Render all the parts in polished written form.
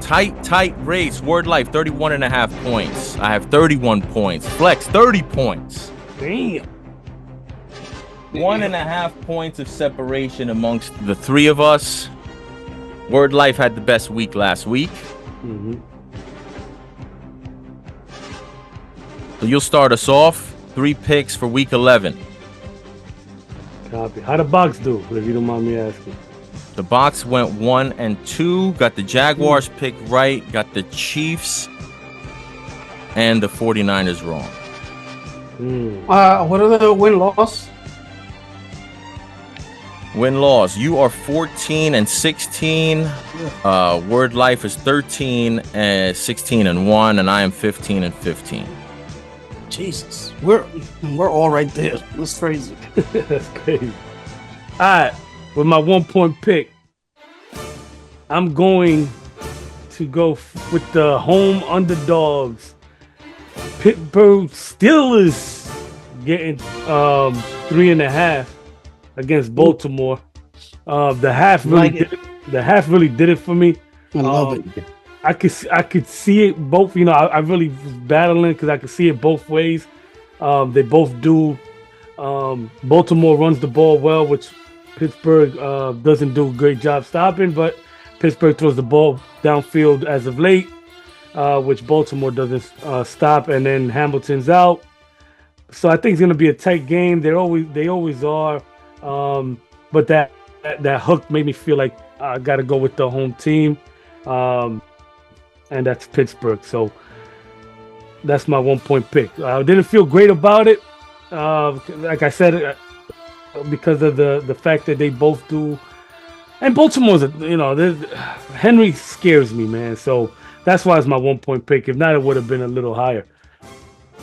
Tight race. Word Life, 31.5 points. I have 31 points. Flex, 30 points. Damn. 1.5 points of separation amongst the three of us. Word Life had the best week last week. Mm-hmm. So you'll start us off. 3 picks for week 11. Copy. How the box do, if you don't mind me asking? The box went 1 and 2. Got the Jaguars pick right. Got the Chiefs and the 49ers wrong. What are the win-loss? Win-loss. You are 14 and 16. Word Life is 13 and 16 and 1, and I am 15 and 15. Jesus, we're all right there. That's crazy. That's crazy. All right, with my 1 point pick, I'm going to go with the home underdogs. Pittsburgh Steelers getting 3.5 against Baltimore. The half really did it for me. I love it. I could see it both. You know, I really was battling because I could see it both ways. They both do. Baltimore runs the ball well, which Pittsburgh doesn't do a great job stopping. But Pittsburgh throws the ball downfield as of late, which Baltimore doesn't stop. And then Hamilton's out, so I think it's going to be a tight game. They always are. But that hook made me feel like I got to go with the home team. And that's Pittsburgh. So that's my 1 point pick. I didn't feel great about it. Like I said, because of the fact that they both do. And Baltimore's, Henry scares me, man. So that's why it's my 1 point pick. If not, it would have been a little higher.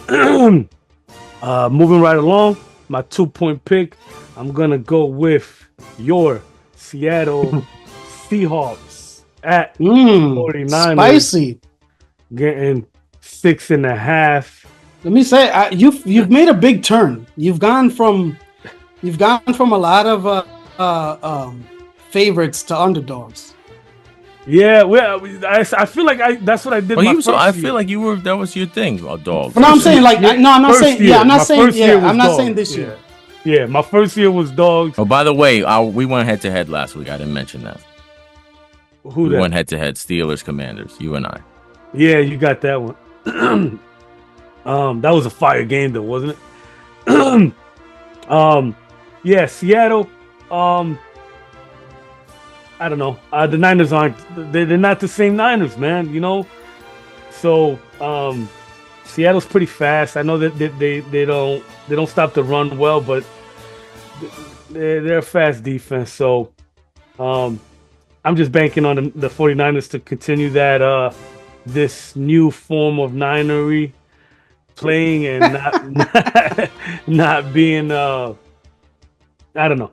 Moving right along, my 2 point pick, I'm going to go with your Seattle Seahawks. At 49ers, spicy, getting 6.5. Let me say, you've made a big turn. You've gone from a lot of favorites to underdogs. Yeah, well, I feel like that's what I did. Well, I feel like that was your thing, dogs. But no, I'm saying I'm not saying this year. Yeah, my first year was dogs. Oh, by the way, we went head to head last week. I didn't mention that. We went head to head, Steelers, Commanders, you and I. Yeah, you got that one. That was a fire game, though, wasn't it? Yeah, Seattle. I don't know. The Niners they're not the same Niners, man. You know. So Seattle's pretty fast. I know that they don't stop the run well, but they're a fast defense. So I'm just banking on the 49ers to continue that this new form of Ninery playing and not being I don't know,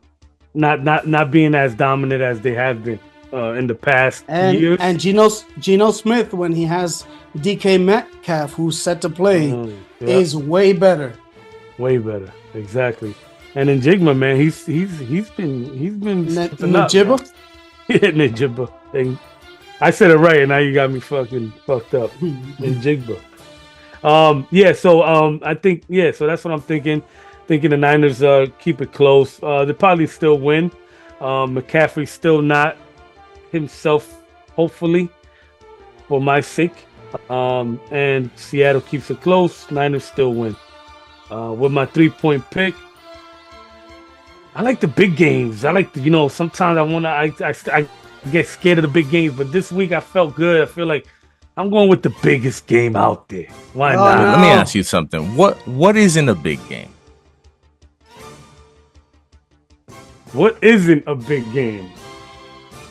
not being as dominant as they have been in the past years. And Geno Smith, when he has DK Metcalf, who's set to play, is way better. Way better, exactly. And in Jigma, man, he's been Najibba. Yeah, Najibba. I said it right, and now you got me fucking fucked up. In Jigba. I think so that's what I'm thinking. Thinking the Niners keep it close. They probably still win. McCaffrey's still not himself, hopefully, for my sake. And Seattle keeps it close. Niners still win. With my 3 point pick, I like the big games. I like sometimes I get scared of the big games, but this week I felt good. I feel like I'm going with the biggest game out there. Why not? Let me ask you something. What isn't a big game? What isn't a big game?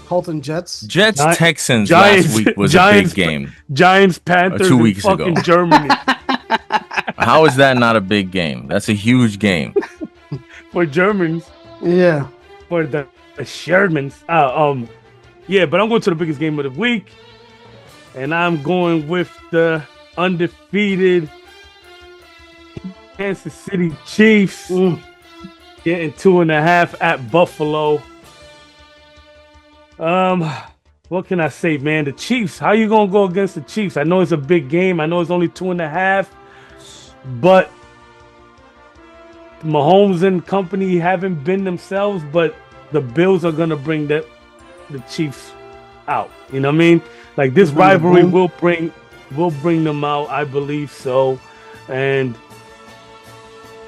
Colton Jets. Texans last week was a big game. Giants Panthers 2 weeks ago. Germany. How is that not a big game? That's a huge game. For Germans. Yeah. For the Shermans. Yeah, but I'm going to the biggest game of the week. And I'm going with the undefeated Kansas City Chiefs. Getting 2.5 at Buffalo. what can I say, man? The Chiefs. How you gonna go against the Chiefs? I know it's a big game. I know it's only 2.5, but Mahomes and company haven't been themselves. But the Bills are gonna bring the Chiefs out. You know what I mean? Like this rivalry will bring them out. I believe so, and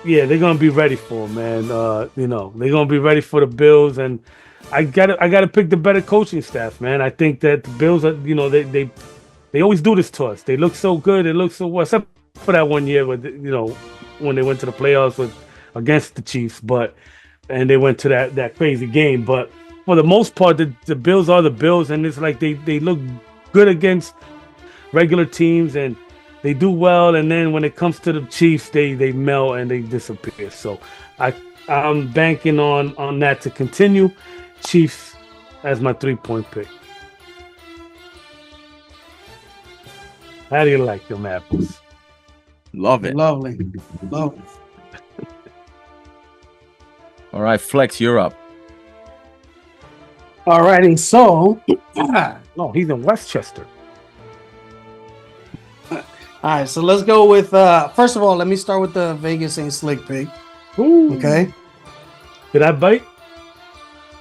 yeah, they're gonna be ready for him, man. You know, they're gonna be ready for the Bills, and I gotta pick the better coaching staff, man. I think that the Bills are, you know, they always do this to us. They look so good, they look so well, except for that one year with, you know, when they went to the playoffs against the Chiefs, and they went to that crazy game. But for the most part, the Bills are the Bills, and it's like they look good against regular teams, and they do well, and then when it comes to the Chiefs, they melt and they disappear. So I'm banking on that to continue. Chiefs as my 3-point pick. How do you like them apples? Love it. Lovely. Lovely. All right, Flex, you're up. All righty, so No, he's in Westchester. all right, so let's go with first of all, let me start with the Vegas Ain't Slick pick. Ooh. Okay. Did I bite?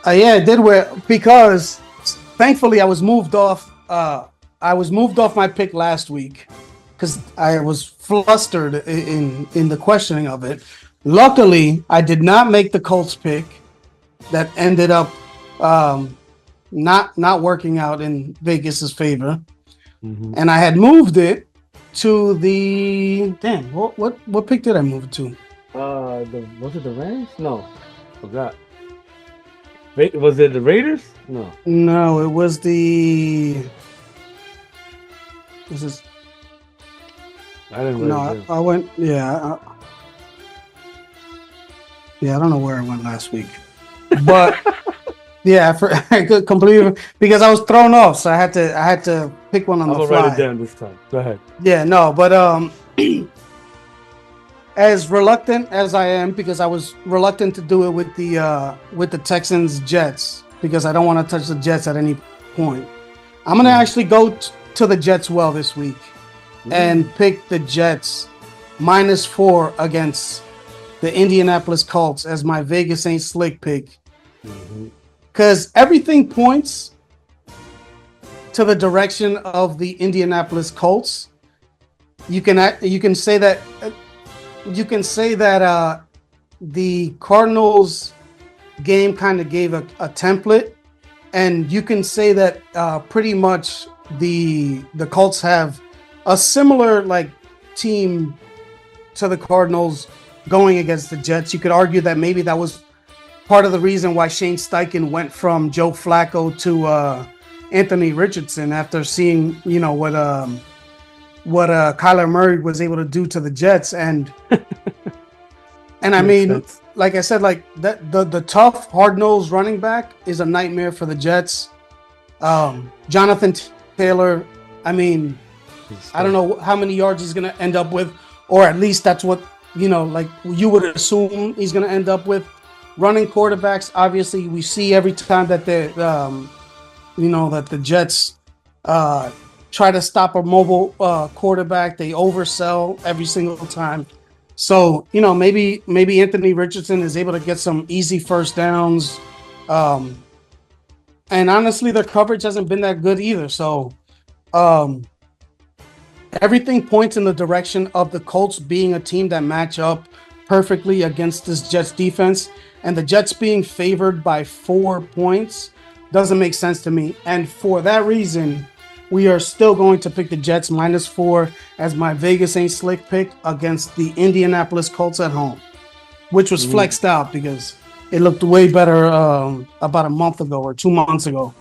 Yeah, it did because thankfully I was moved off my pick last week because I was flustered in the questioning of it. Luckily, I did not make the Colts pick that ended up not working out in Vegas's favor. Mm-hmm. And I had moved it to the what pick did I move it to? Was it the Rams? No, forgot. Was it the Raiders? No, it was the. This is. I didn't. No, I went. Yeah. Yeah, I don't know where I went last week, but yeah, I could completely because I was thrown off, so I had to pick one on the fly. I'll write it down this time. Go ahead. Yeah, no, but as reluctant as I am, because I was reluctant to do it with the Texans Jets because I don't want to touch the Jets at any point. I'm gonna actually go to the Jets well this week and pick the Jets -4 against the Indianapolis Colts as my Vegas Ain't Slick pick. Because everything points to the direction of the Indianapolis Colts. You can say that the Cardinals game kind of gave a template, and you can say that pretty much the Colts have a similar like team to the Cardinals going against the Jets. You could argue that maybe that was part of the reason why Shane Steichen went from Joe Flacco to Anthony Richardson after seeing, you know, what Kyler Murray was able to do to the Jets. And I mean, like I said, like that the tough, hard-nosed running back is a nightmare for the Jets. Jonathan Taylor, I mean, I don't know how many yards he's going to end up with, or at least that's what, you know, like you would assume he's going to end up with. Running quarterbacks, obviously, we see every time that that the Jets try to stop a mobile quarterback, they oversell every single time. So, you know, maybe Anthony Richardson is able to get some easy first downs. And honestly, their coverage hasn't been that good either. So, everything points in the direction of the Colts being a team that match up perfectly against this Jets defense, and the Jets being favored by 4 points doesn't make sense to me. And for that reason, we are still going to pick the Jets -4 as my Vegas Ain't Slick pick against the Indianapolis Colts at home, which was flexed out because it looked way better about a month ago or 2 months ago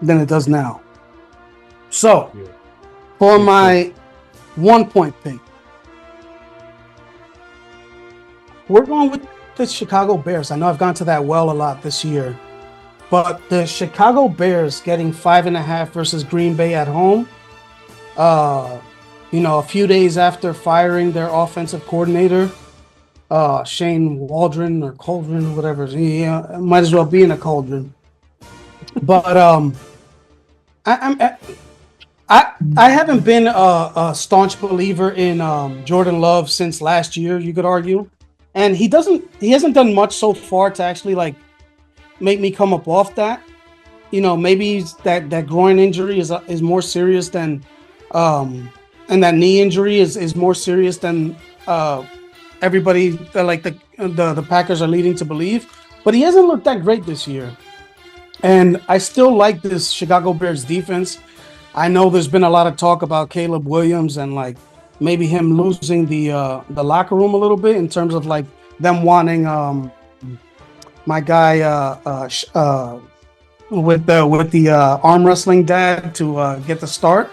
than it does now. So, for my 1-point pick, we're going with the Chicago Bears. I know I've gone to that well a lot this year, but the Chicago Bears getting 5.5 versus Green Bay at home, you know, a few days after firing their offensive coordinator, Shane Waldron or Cauldron, whatever. Yeah, might as well be in a cauldron. But I haven't been a staunch believer in Jordan Love since last year. You could argue, and he hasn't done much so far to actually like make me come up off that. Maybe that groin injury is more serious than, and that knee injury is more serious than everybody like the Packers are leading to believe. But he hasn't looked that great this year, and I still like this Chicago Bears defense. I know there's been a lot of talk about Caleb Williams and like maybe him losing the locker room a little bit in terms of like them wanting my guy with the arm wrestling dad to get the start.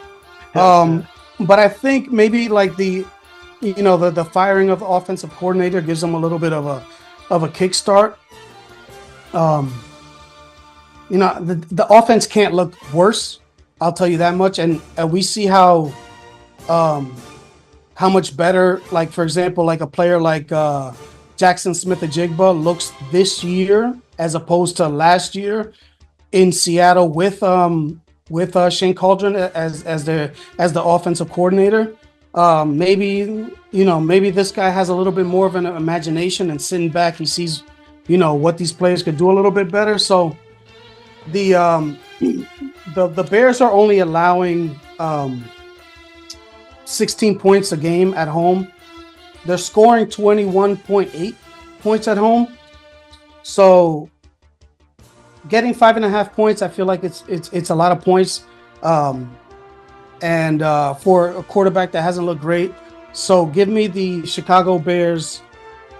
But I think maybe like the firing of the offensive coordinator gives them a little bit of a kickstart. The offense can't look worse. I'll tell you that much. And we see how much better, like for example, like a player like Jackson Smith-Njigba looks this year as opposed to last year in Seattle with Shane Caldron as the offensive coordinator. Maybe this guy has a little bit more of an imagination, and sitting back, he sees, what these players could do a little bit better. So the Bears are only allowing 16 points a game at home. They're scoring 21.8 points at home. So getting 5.5 points, I feel like it's a lot of points. And for a quarterback that hasn't looked great. So give me the Chicago Bears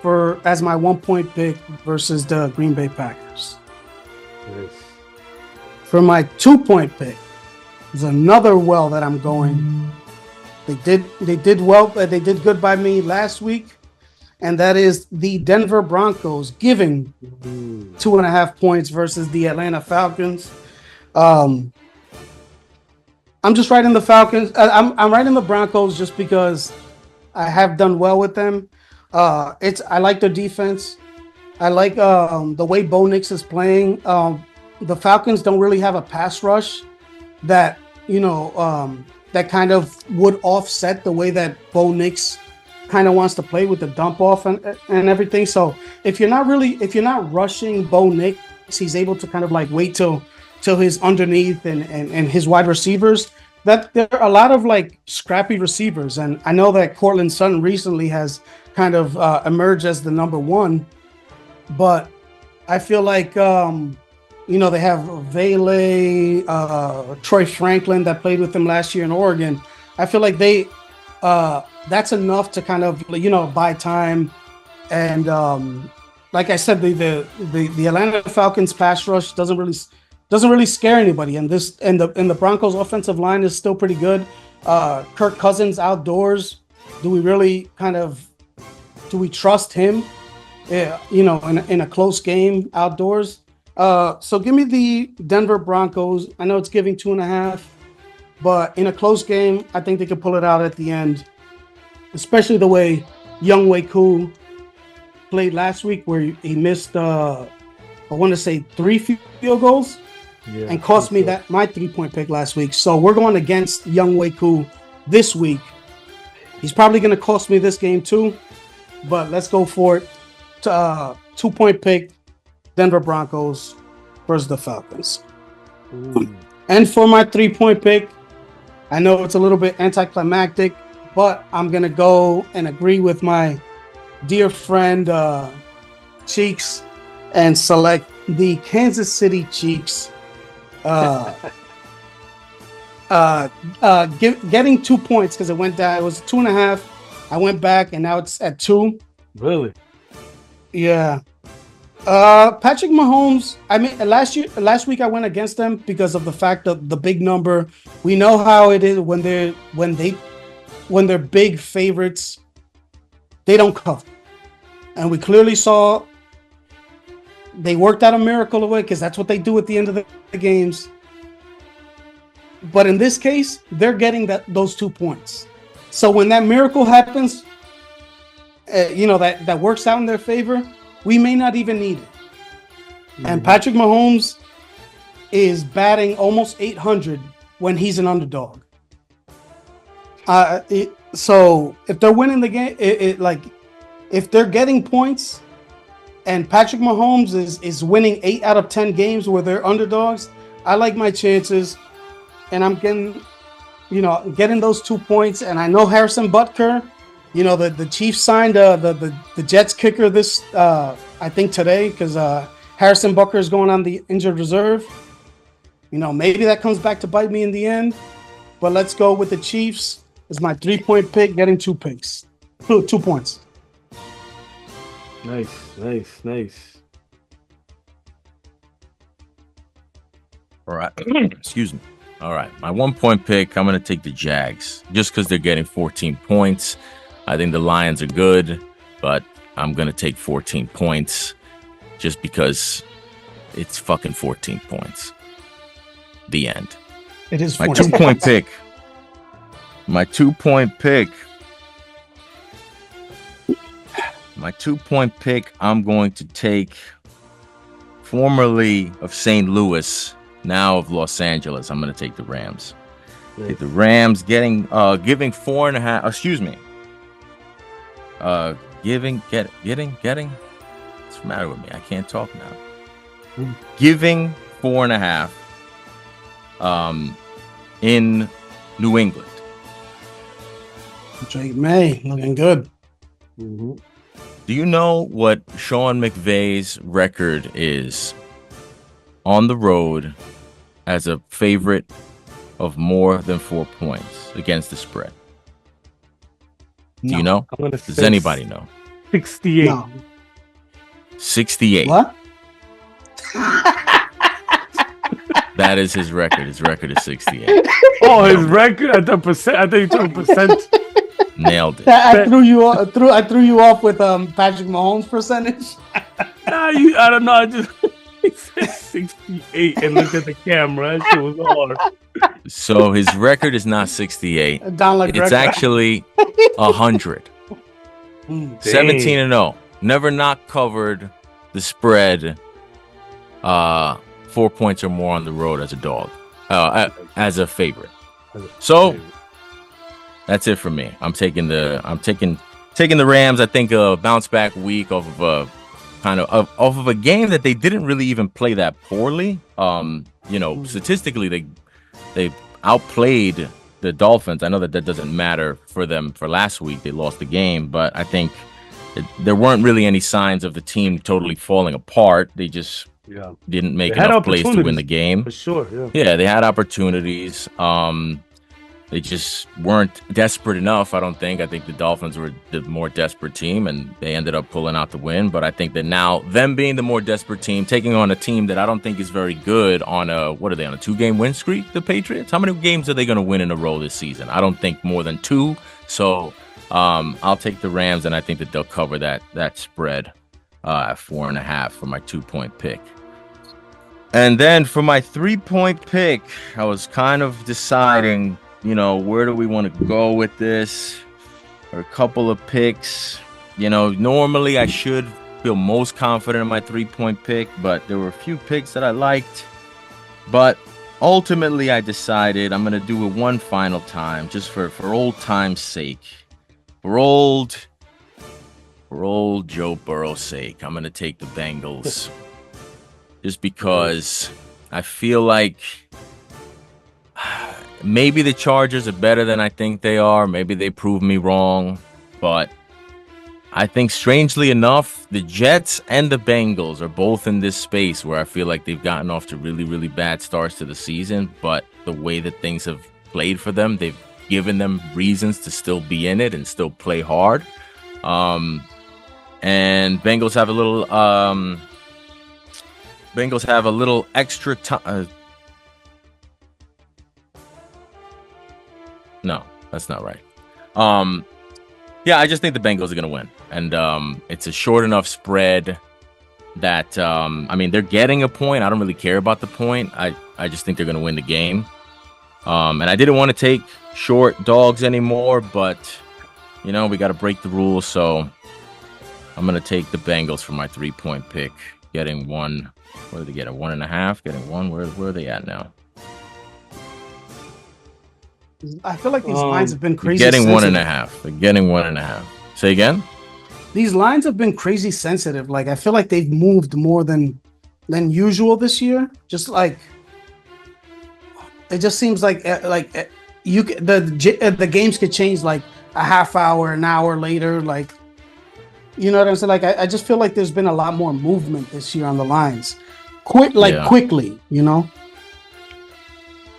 as my 1-point pick versus the Green Bay Packers. Nice. For my 2-point pick, there's another well that I'm going. They did well. They did good by me last week, and that is the Denver Broncos giving 2.5 points versus the Atlanta Falcons. I'm just writing the Falcons. I'm writing the Broncos just because I have done well with them. I like their defense. I like the way Bo Nix is playing. The Falcons don't really have a pass rush that that kind of would offset the way that Bo Nix kind of wants to play with the dump off and everything. So if you're not rushing Bo Nix, he's able to kind of like wait till his underneath and his wide receivers. That there are a lot of like scrappy receivers, and I know that Cortland Sutton recently has kind of emerged as the number one, but I feel like they have Vele, Troy Franklin that played with them last year in Oregon. I feel like that's enough to kind of buy time, and like I said, the Atlanta Falcons pass rush doesn't really scare anybody, and the Broncos offensive line is still pretty good. Kirk Cousins outdoors, do we trust him? In a close game outdoors. So give me the Denver Broncos. I know it's giving 2.5, but in a close game, I think they can pull it out at the end, especially the way Younghoe Koo played last week, where he missed, I want to say 3 field goals, and cost me my 3-point pick last week. So we're going against Younghoe Koo this week. He's probably going to cost me this game too, but let's go for it. 2-point pick, Denver Broncos versus the Falcons. And for my 3-point pick, I know it's a little bit anticlimactic, but I'm going to go and agree with my dear friend Cheeks and select the Kansas City Chiefs. Getting 2 points because it went down. It was 2.5. I went back and now it's at 2. Really? Yeah. Patrick Mahomes. I mean, last week I went against them because of the fact that the big number. We know how it is when they're big favorites, they don't cover, and we clearly saw they worked out a miracle away because that's what they do at the end of the games. But in this case, they're getting those 2 points. So when that miracle happens, that works out in their favor, we may not even need it. And Patrick Mahomes is batting almost 800 when he's an underdog. So if they're winning the game, if they're getting points, and Patrick Mahomes is winning 8 out of 10 games where they're underdogs, I like my chances, and I'm getting those 2 points. And I know Harrison Butker, the Chiefs signed the Jets kicker this I think today, because Harrison Butker is going on the injured reserve. Maybe that comes back to bite me in the end, but let's go with the Chiefs as my 3-point pick, getting 2 points. Nice. All right. Excuse me. All right. My 1-point pick, I'm going to take the Jags just because they're getting 14 points. I think the Lions are good, but I'm going to take 14 points just because it's fucking 14 points. The end. It is my 2-point pick. My 2-point pick. My 2-point pick, I'm going to take formerly of St. Louis, now of Los Angeles. I'm going to take the Rams. Nice. Take the Rams giving 4.5. Excuse me. Getting. What's the matter with me? I can't talk now. Giving 4.5. In New England. Drake May looking good. Mm-hmm. Do you know what Sean McVay's record is on the road as a favorite of more than 4 points against the spread? Do you know? Does anybody know? 68. No. 68. What? That is his record. His record is 68. Oh, his record at the percent. I think you took percent. Nailed it. I threw you off with Patrick Mahomes percentage. I don't know. I just he said 68 and looked at the camera. That shit was hard. So his record is not 68. Down like it's record. actually 100. 17-0. Never not covered the spread. 4 points or more on the road as a dog, as a favorite. So that's it for me. I'm taking the Rams. I think a bounce back week off of a game that they didn't really even play that poorly. Statistically they outplayed the Dolphins. I know that doesn't matter for them for last week. They lost the game, but I think there weren't really any signs of the team totally falling apart. They just didn't make enough plays to win the game. For sure, yeah. Yeah, they had opportunities. They just weren't desperate enough, I don't think. I think the Dolphins were the more desperate team, and they ended up pulling out the win. But I think that now, them being the more desperate team, taking on a team that I don't think is very good on a 2-game win streak, the Patriots? How many games are they going to win in a row this season? I don't think more than 2. So I'll take the Rams, and I think that they'll cover that spread at 4.5 for my 2-point pick. And then for my 3-point pick, I was kind of deciding, where do we want to go with this? Or a couple of picks. Normally I should feel most confident in my 3-point pick, but there were a few picks that I liked. But ultimately I decided I'm going to do it one final time, just for old time's sake. For old Joe Burrow's sake, I'm going to take the Bengals. Just because I feel like maybe the Chargers are better than I think they are. Maybe they prove me wrong. But I think, strangely enough, the Jets and the Bengals are both in this space where I feel like they've gotten off to really, really bad starts to the season. But the way that things have played for them, they've given them reasons to still be in it and still play hard. And Bengals have a little extra time. No, that's not right. Yeah, I just think the Bengals are going to win. And it's a short enough spread that, they're getting a point. I don't really care about the point. I just think they're going to win the game. And I didn't want to take short dogs anymore, but, we got to break the rules. So I'm going to take the Bengals for my 3-point pick, getting one. What did they get? A 1.5? Getting one? Where are they at now? I feel like these lines have been You're crazy. getting sensitive. 1.5. They're getting 1.5. Say again? These lines have been crazy sensitive. Like I feel like they've moved more than usual this year. Just like it just seems like the games could change like a half hour, an hour later. Like you know what I'm saying? Like I just feel like there's been a lot more movement this year on the lines. Quickly, you know.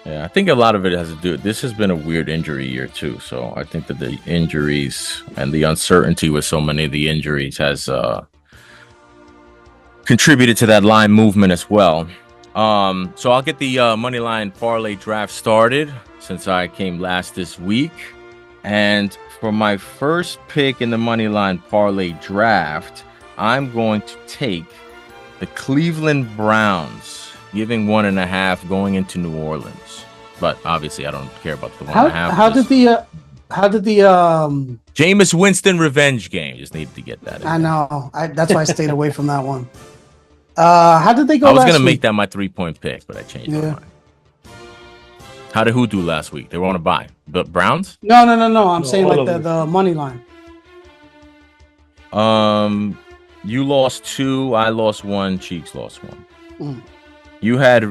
Yeah, I think a lot of it has to do. This has been a weird injury year too, so I think that the injuries and the uncertainty with so many of the injuries has contributed to that line movement as well. So I'll get the money line parlay draft started since I came last this week, and for my first pick in the money line parlay draft, I'm going to take the Cleveland Browns, giving 1.5 going into New Orleans. But obviously, I don't care about the 1.5. How did the Jameis Winston revenge game? Just needed to get that in. I know. That's why I stayed away from that one. How did they go? I was gonna make that my 3-point pick, but I changed my mind. How did who do last week? They were on a bye. The Browns? No. I'm saying like the money line. You lost 2. I lost 1. Cheeks lost 1. Mm. You had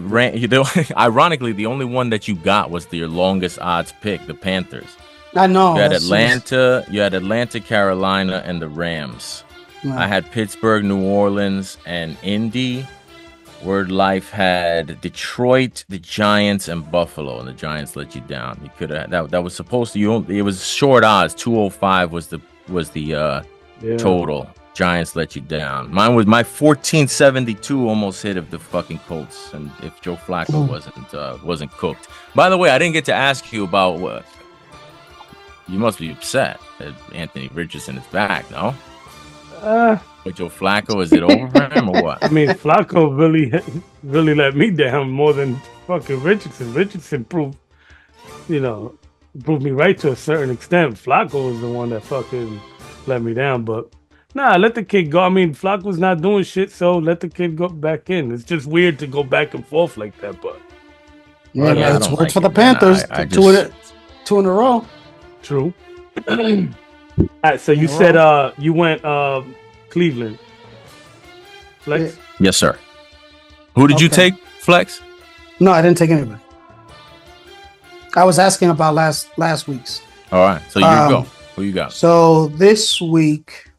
ironically, the only one that you got was your longest odds pick, the Panthers. I know. You had Atlanta. You had Atlanta, Carolina, and the Rams. No. I had Pittsburgh, New Orleans, and Indy. Word Life had Detroit, the Giants, and Buffalo, and the Giants let you down. You could have that was supposed to. It was short odds. 205 was the total. Giants let you down. Mine was my 1472 almost hit of the fucking Colts, and if Joe Flacco wasn't cooked. By the way, I didn't get to ask you about what. You must be upset that Anthony Richardson is back, no? With Joe Flacco, is it over for him or what? I mean, Flacco really let me down more than fucking Richardson. Richardson proved me right to a certain extent. Flacco was the one that fucking let me down, but nah, let the kid go. I mean, Flacco's not doing shit, so let the kid go back in. It's just weird to go back and forth like that, but it's worked for the Panthers. Two in a row. True. All right, so you said you went Cleveland. Flex? Yes, sir. Who did you take, Flex? No, I didn't take anybody. I was asking about last week's. All right, so you go. Who you got? So this week,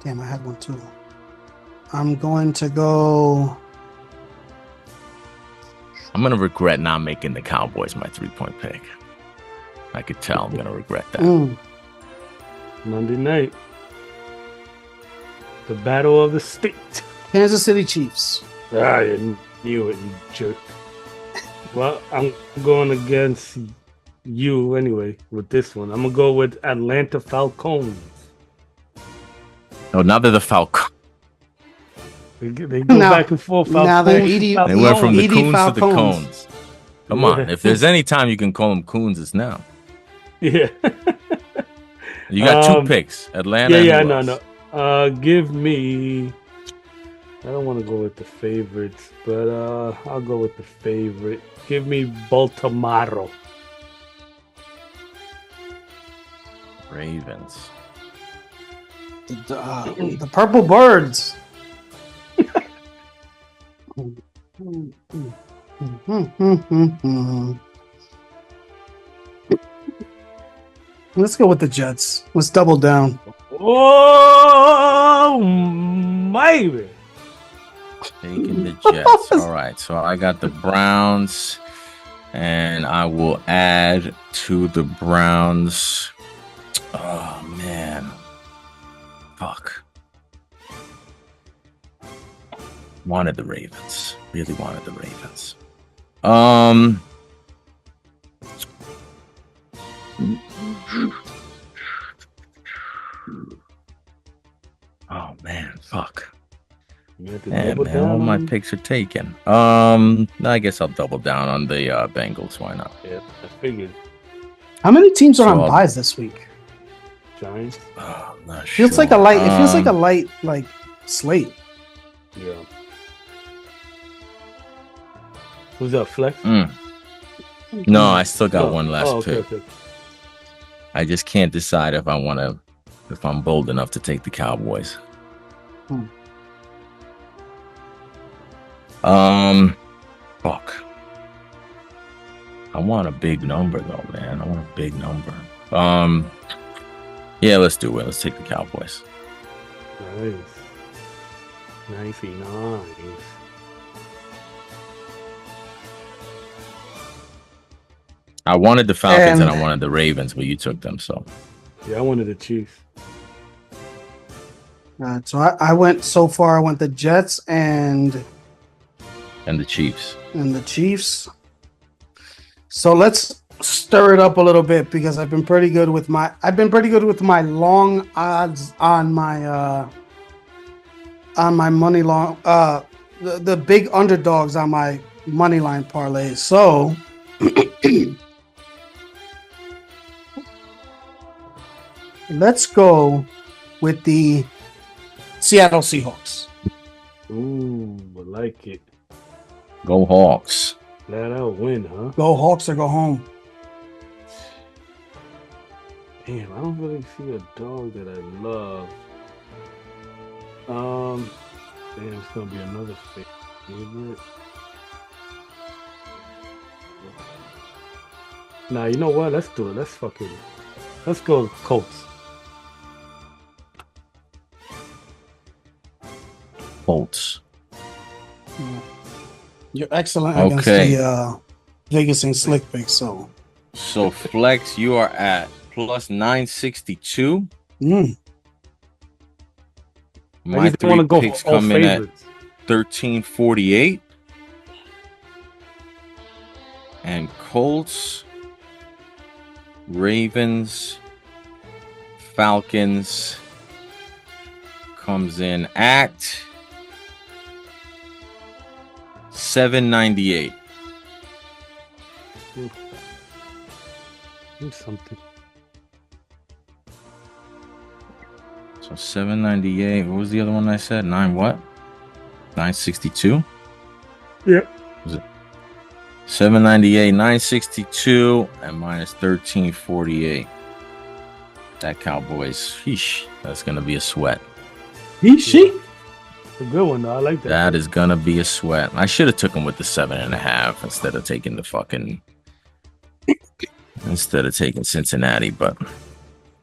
damn, I had one too. I'm going to go. I'm gonna regret not making the Cowboys my 3-point pick. I could tell I'm gonna regret that. Monday night, the battle of the state. Kansas City Chiefs. I knew it, you jerk. Well, I'm going against you anyway with this one. I'm gonna go with Atlanta Falcons. Oh, now they're the Falcons. They go back and forth. Now they're Edie. They went from the Coons Falcons. to the Cones. Come on, if there's any time you can call them Coons, it's now. Yeah. You got 2 picks, Atlanta. No. Give me. I don't want to go with the favorites, but I'll go with the favorite. Give me Baltimore. Ravens. The Purple Birds. Let's go with the Jets. Let's double down. Oh, maybe. Taking the Jets. All right, so I got the Browns, and I will add to the Browns. Oh, man. Fuck. Wanted the Ravens. Really wanted the Ravens. Oh man, fuck. Yeah, man, all my picks are taken. I guess I'll double down on the Bengals. Why not? Yeah, I figured. How many teams are on buys this week? Giants. Oh, I'm not feels sure. like a light. It feels like a light slate. Yeah. Who's up, Flex? No, I still got No. one last Oh, okay, pick. okay. I just can't decide if I'm bold enough to take the Cowboys. Hmm. Fuck. I want a big number though, man. I want a big number. Yeah, let's do it. Let's take the Cowboys. Nice. Nicey nice. I wanted the Falcons and And I wanted the Ravens, but you took them, so Yeah, I wanted the Chiefs. so I went so far. I went the Jets and the Chiefs. the Chiefs. So let's stir it up a little bit because I've been pretty good with my long odds on my money long the big underdogs on my money line parlay. So let's go with the Seattle Seahawks. Ooh, I like it. Go Hawks. Flat out win, huh? Go Hawks or go home. Damn, I don't really see a dog that I love. Damn, it's gonna be another favorite. Nah, you know what? Let's do it. Let's go Colts. Colts. You're excellent against the Vegas and Slick Pick. So Flex, you are at plus 962. My three picks come in at 1348. And Colts, Ravens, Falcons comes in at 798. Something. So 798. What was the other one I said? 962? Yeah. Was it 798, 962, and minus 1348. That Cowboys, sheesh, that's gonna be a sweat. Sheesh. A good one though. I like that. That is gonna be a sweat. I should have took him with the 7.5 instead of taking Cincinnati, but I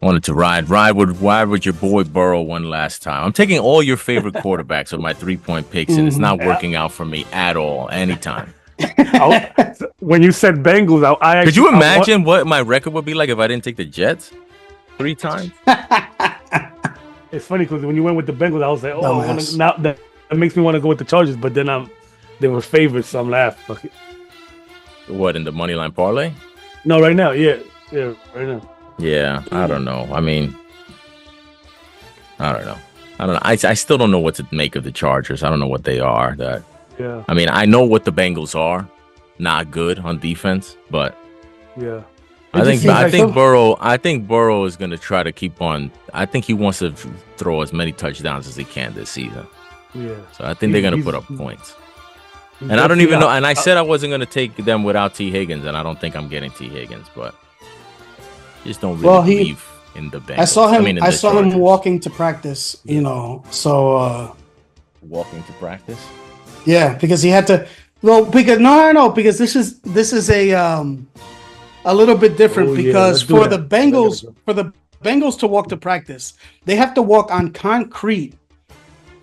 wanted to ride with your boy Burrow one last time. I'm taking all your favorite quarterbacks with my 3-point picks, and it's not working out for me at all. Anytime. When you said Bengals, could you imagine what my record would be like if I didn't take the Jets 3 times? It's funny because when you went with the Bengals, I was like, now that makes me want to go with the Chargers, but then they were favorites, so I'm laughing. Fuck it. What, in the money line parlay? No, right now, yeah, right now. Yeah, I don't know. I mean, I don't know. I still don't know what to make of the Chargers. I don't know what they are. Yeah. I mean, I know what the Bengals are. Not good on defense, but yeah. I think Burrow is going to try to keep on. I think he wants to throw as many touchdowns as he can this season. Yeah. So I think they're going to put up points. And I don't even know. And I said I wasn't going to take them without T. Higgins, and I don't think I'm getting T. Higgins, but just don't really believe in the Bengals. I saw him walking to practice, so walking to practice? Yeah, because he had to because this is a little bit different because for the Bengals to walk to practice, they have to walk on concrete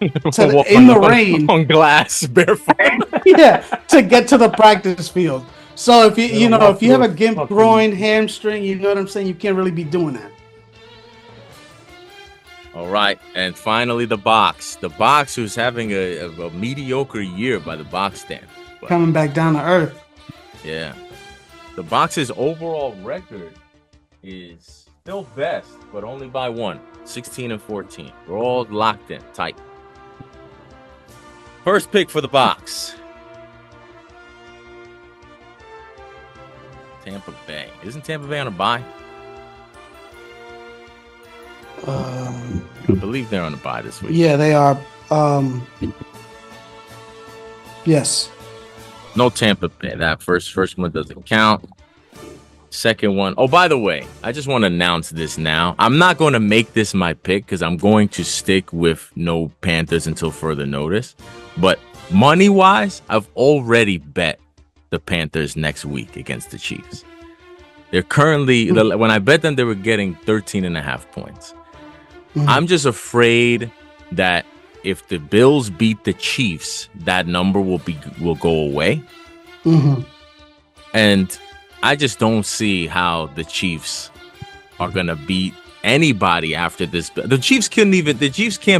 in the rain on glass barefoot. Yeah, to get to the practice field. So if if you have a gimp groin, hamstring, you know what I'm saying, you can't really be doing that. All right, and finally the box. The box, who's having a mediocre year by the box standard. Coming back down to earth. Yeah. The box's overall record is still best, but only by 1. 16-14. We're all locked in, tight. First pick for the box. Tampa Bay. Isn't Tampa Bay on a bye? I believe they're on a bye this week. Yeah, they are. Yes. No Tampa Bay. That first one doesn't count. Second one. Oh, by the way, I just want to announce this now. I'm not going to make this my pick because I'm going to stick with no Panthers until further notice. But money-wise, I've already bet the Panthers next week against the Chiefs. They're currently, when I bet them, they were getting 13.5 points. I'm just afraid that if the Bills beat the Chiefs, that number will go away. And I just don't see how the Chiefs are gonna beat anybody after this. The Chiefs can't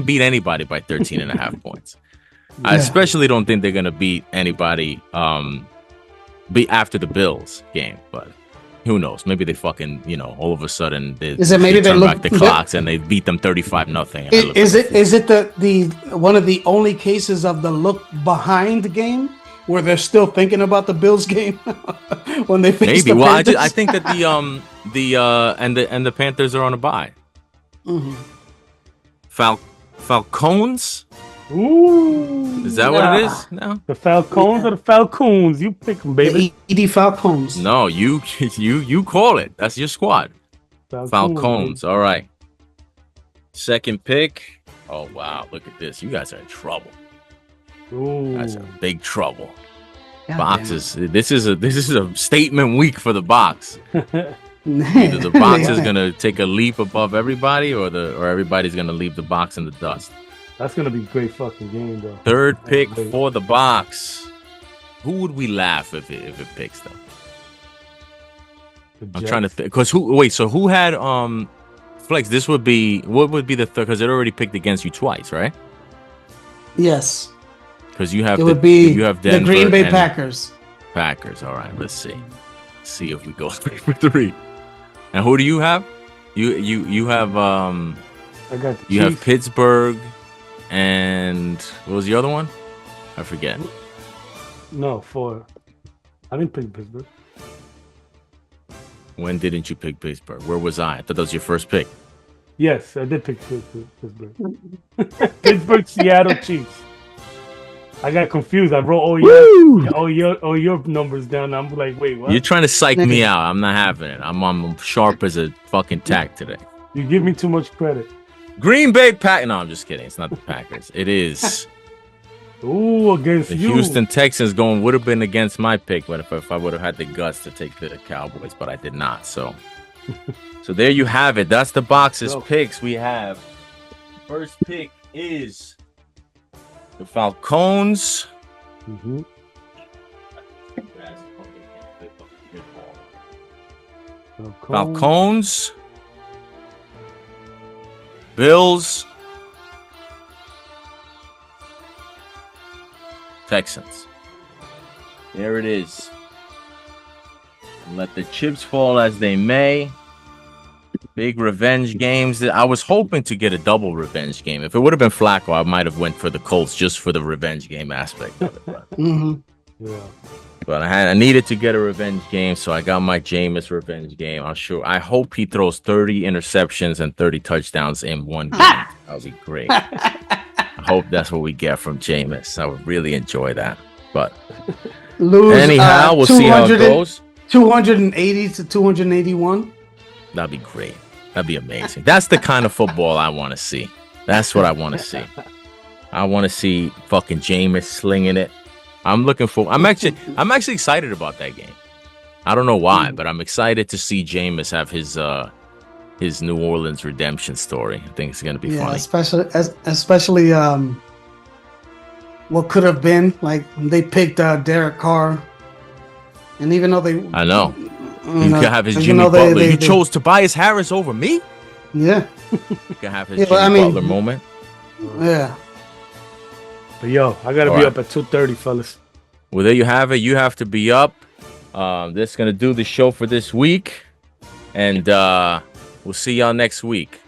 beat anybody by 13.5 points. I especially don't think they're gonna beat anybody after the Bills game, but who knows? Maybe they fucking, all of a sudden they turn back the clocks and they beat them 35-0. Is it the one of the only cases of the look behind game where they're still thinking about the Bills game when they face the Panthers? I think that the Panthers are on a bye. Falcons. Ooh, is that what it is? No, the Falcons or the Falcons? You pick them, baby. The ED Falcons. No, you call it. That's your squad. Falcons. All right. Second pick. Oh wow, look at this. You guys are in trouble. Ooh. That's a big trouble. Boxes. This is a statement week for the box. Either the box is gonna take a leap above everybody, or everybody's gonna leave the box in the dust. That's gonna be a great fucking game, though. Third pick for the box. Who would we laugh if it picks them? I'm trying to think. Because who had Flex? What would be the third? Because it already picked against you twice, right? Yes. Because you have you have Denver, the Green Bay Packers. Packers. All right, let's see. See if we go 3-for-3. And who do you have? You have I got the you have Pittsburgh, and what was the other one? I forget. No, 4. I didn't pick Pittsburgh. When didn't you pick Pittsburgh? Where was I? I thought that was your first pick. Yes, I did pick Pittsburgh. Pittsburgh, Seattle Chiefs. I got confused. I wrote all your numbers down. I'm like, wait, what? You're trying to psych me out. I'm not having it. I'm sharp as a fucking tack today. You give me too much credit. Green Bay Packers. No, I'm just kidding. It's not the Packers. It is. Ooh, against the you. Houston Texans would have been against my pick, but if I would have had the guts to take the Cowboys, but I did not. So there you have it. That's the box's picks we have. First pick is the Falcons. Falcons. Bills. Texans. There it is. Let the chips fall as they may. Big revenge games. I was hoping to get a double revenge game. If it would have been Flacco, I might have went for the Colts just for the revenge game aspect of it. But, yeah. But I needed to get a revenge game, so I got my Jameis revenge game. I hope he throws 30 interceptions and 30 touchdowns in one game. That would be great. I hope that's what we get from Jameis. I would really enjoy that. But anyhow, we'll see how it goes. 280 to 281. That'd be great. That'd be amazing. That's the kind of football I want to see. That's what I want to see. I want to see fucking Jameis slinging it. I'm actually excited about that game. I don't know why, but I'm excited to see Jameis have his New Orleans redemption story. I think it's gonna be funny. Especially what could have been, like they picked Derek Carr, and even though I know. You could have his Jimmy Butler. You chose Tobias Harris over me? Yeah. You could have his Jimmy Butler moment. Yeah. But yo, I gotta be up at 2:30, fellas. Well, there you have it. You have to be up. That's gonna do the show for this week. And we'll see y'all next week.